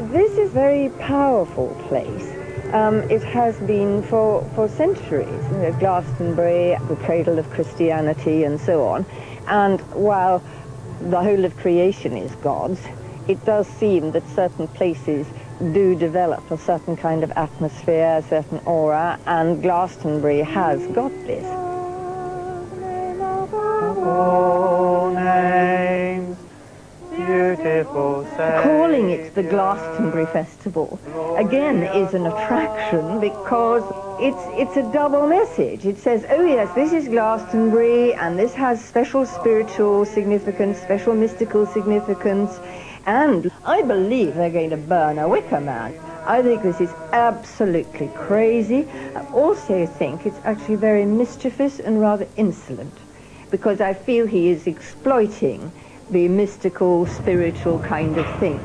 this is a very powerful place. It has been for centuries. You know, Glastonbury, the cradle of Christianity and so on. And while the whole of creation is God's, it does seem that certain places do develop a certain kind of atmosphere, a certain aura, and Glastonbury has got this. Names, beautiful calling it the Glastonbury Festival again is an attraction because it's a double message. It says, oh yes, this is Glastonbury and this has special spiritual significance, special mystical significance, and I believe they're going to burn a wicker man. I think this is absolutely crazy. I also think it's actually very mischievous and rather insolent, because I feel he is exploiting the mystical, spiritual kind of thing.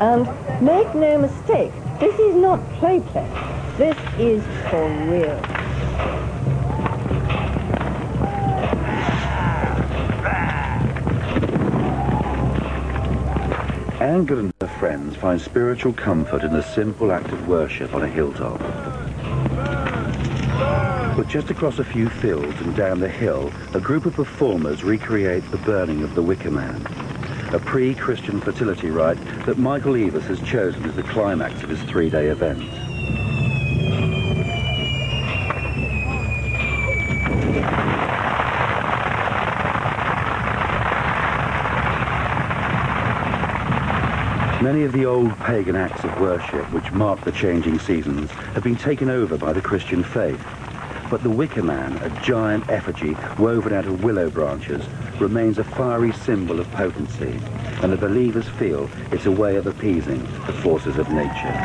And make no mistake, this is not play. This is for real. Anne Goode and her friends find spiritual comfort in the simple act of worship on a hilltop. But just across a few fields and down the hill, a group of performers recreate the burning of the Wicker Man, a pre-Christian fertility rite that Michael Eavis has chosen as the climax of his three-day event. Many of the old pagan acts of worship which mark the changing seasons have been taken over by the Christian faith. But the Wicker Man, a giant effigy woven out of willow branches, remains a fiery symbol of potency, and the believers feel it's a way of appeasing the forces of nature.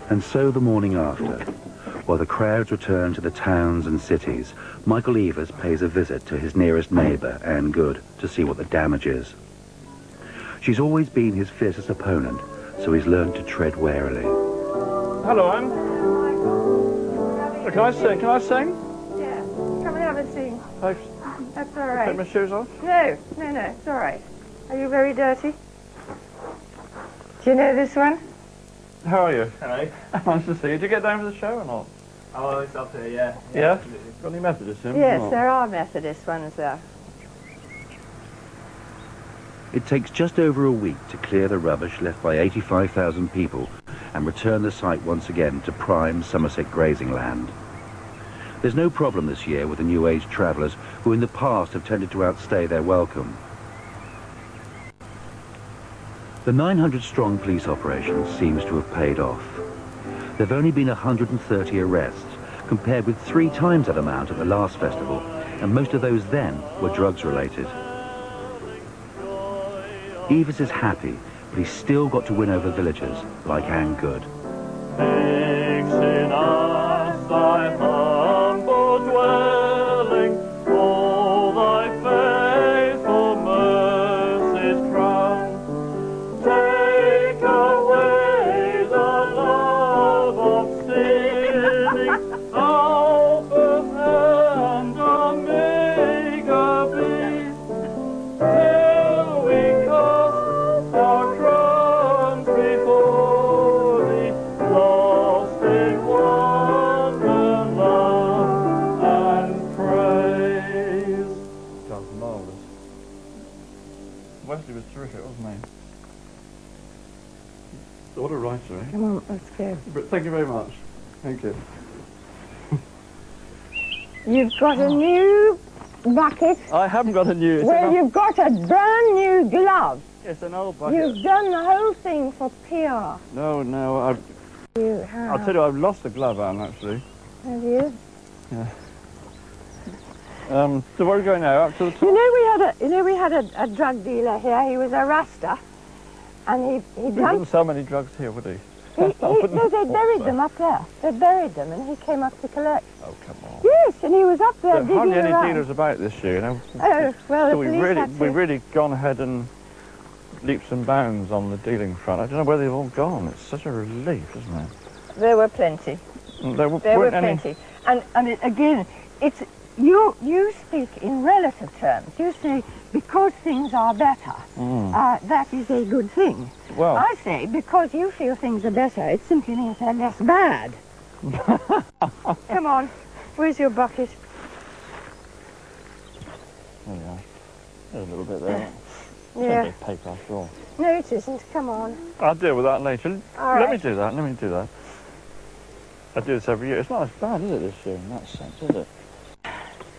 And so the morning after, while the crowds return to the towns and cities, Michael Eavis pays a visit to his nearest neighbour, Anne Goode, to see what the damage is. She's always been his fiercest opponent, so he's learned to tread warily. Hello, Anne. Can I sing? Can I sing? Yeah, come and have a sing. That's all right. Take my shoes off? No, it's all right. Are you very dirty? Do you know this one? How are you? Hello. Nice to see you. Did you get down for the show or not? Oh, it's up here, yeah. Yeah? Absolutely. Got any Methodists in? Yes, there are Methodist ones there. It takes just over a week to clear the rubbish left by 85,000 people and return the site once again to prime Somerset grazing land. There's no problem this year with the New Age travellers who in the past have tended to outstay their welcome. The 900-strong police operation seems to have paid off. There have only been 130 arrests, compared with 3 times that amount at the last festival, and most of those then were drugs-related. Eavis is happy, but he's still got to win over villagers like Anne Goode. Fix in us thy humble dwelling, all thy faithful mercies crown. Take away the love of sinning, out of hand a meagre beast, till we cast our crowns before thee, lost in wonderland and praise. That was marvellous. Wesley was terrific, wasn't he? What a writer, eh? Come on, let's go. But thank you very much. Thank you. You've got a new bucket. I haven't got a new... Well, you've got a brand new glove. It's an old bucket. You've done the whole thing for PR. No, You have. I'll tell you, I've lost the glove, Anne, actually. Have you? Yeah. So where are we going now? Up to the top? We had a drug dealer here. He was a Rasta, and he He wouldn't sell many drugs here, would he? No, they buried them up there. They buried them, and he came up to collect. Oh, come on. Yes, and he was up there There digging hardly any around. dealers about this year, you know. Oh, well, So the we've police had to... really gone ahead and leaps and bounds on the dealing front. I don't know where they've all gone. It's such a relief, isn't it? There were plenty. There There were weren't any... plenty. And again, it's you speak in relative terms. You say, because things are better, that is a good thing. Well... I say, because you feel things are better, it simply means they're less bad. Come on, where's your bucket? There we are. There's a little bit there. Yeah. It's paper after all. No, it isn't. Come on. I'll deal with that later. All Let right. me do that. I do this every year. It's not as bad, is it, this year, in that sense, is it?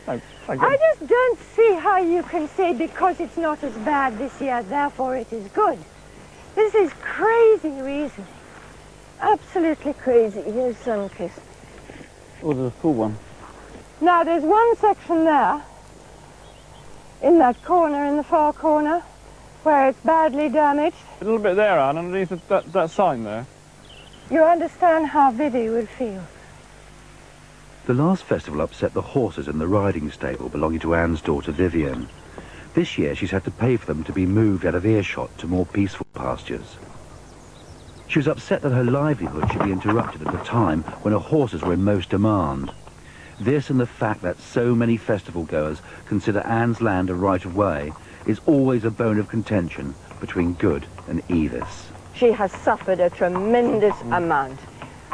I just don't see how you can say because it's not as bad this year, therefore it is good. This is crazy reasoning. Absolutely crazy. Here's Sunkiss. Oh, there's a full one. Now, there's one section there, in that corner, in the far corner, where it's badly damaged. A little bit there, Anne, underneath that sign there. You understand how Vivi would feel. The last festival upset the horses in the riding stable belonging to Anne's daughter Vivian. This year she's had to pay for them to be moved out of earshot to more peaceful pastures. She was upset that her livelihood should be interrupted at a time when her horses were in most demand. This and the fact that so many festival goers consider Anne's land a right-of-way is always a bone of contention between Goode and Eavis. She has suffered a tremendous amount.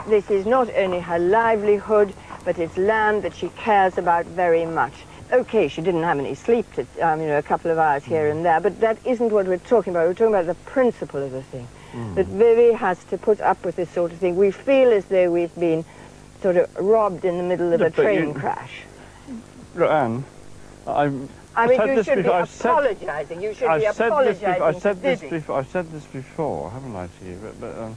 This is not only her livelihood, but it's land that she cares about very much. Okay, she didn't have any sleep, a couple of hours here and there, but that isn't what we're talking about. We're talking about the principle of the thing. That Vivi has to put up with this sort of thing. We feel as though we've been sort of robbed in the middle of a train crash. Look, Anne, I mean, you should be apologising. You should be apologising. I've said this before, haven't I, to you? But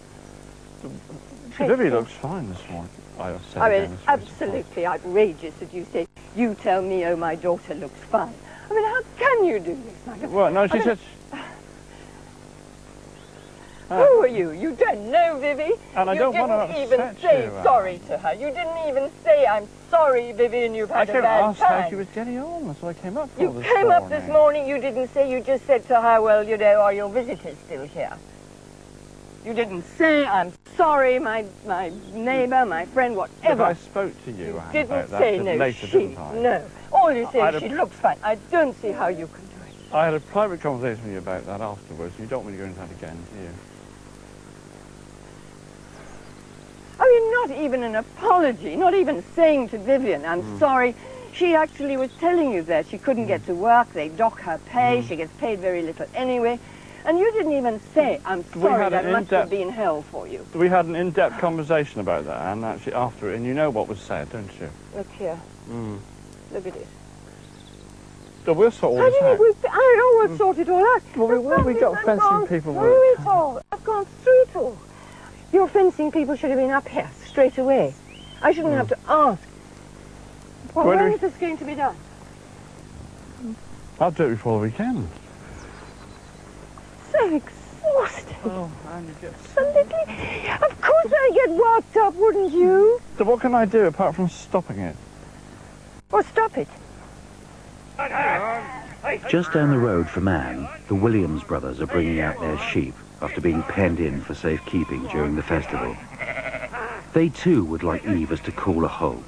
Vivi looks fine this morning. I mean, it's absolutely outrageous that you say, you tell me, oh, my daughter looks fine. I mean, how can you do this? My daughter? Well, no, she said... Who are you? You don't know, Vivi. And I don't want to You didn't even say sorry to her. You didn't even say, I'm sorry, Vivi, and you've had a bad time. I asked how she was getting on. That's what I came up for You came up this morning, you didn't say, you just said to her, well, you know, are your visitors still here? You didn't say, I'm sorry, my neighbour, my friend, whatever. But I spoke to you, Anne, didn't about say that no, later, didn't I? No. All you say is she looks fine. I don't see how you can do it. I had a private conversation with you about that afterwards. You don't want to go into that again, do you? I mean, not even an apology, not even saying to Vivian, I'm sorry. She actually was telling you that she couldn't get to work, they dock her pay, she gets paid very little anyway. And you didn't even say, I'm sorry, that must have been hell for you. We had an in-depth conversation about that, Anne, actually, after it, and you know what was said, don't you? Look here. Look at it. So we'll sort all this out. I know we'll sort it all out. Well, we got fencing people. Through it all. I've gone through it all. Your fencing people should have been up here straight away. I shouldn't have to ask. Well, when is this going to be done? I'll do it before the weekend. So exhausted. Oh, and you get... Of course I get worked up, wouldn't you? So what can I do apart from stopping it? Well, stop it. Just down the road from Anne, the Williams brothers are bringing out their sheep after being penned in for safekeeping during the festival. They too would like Eavis to call a halt.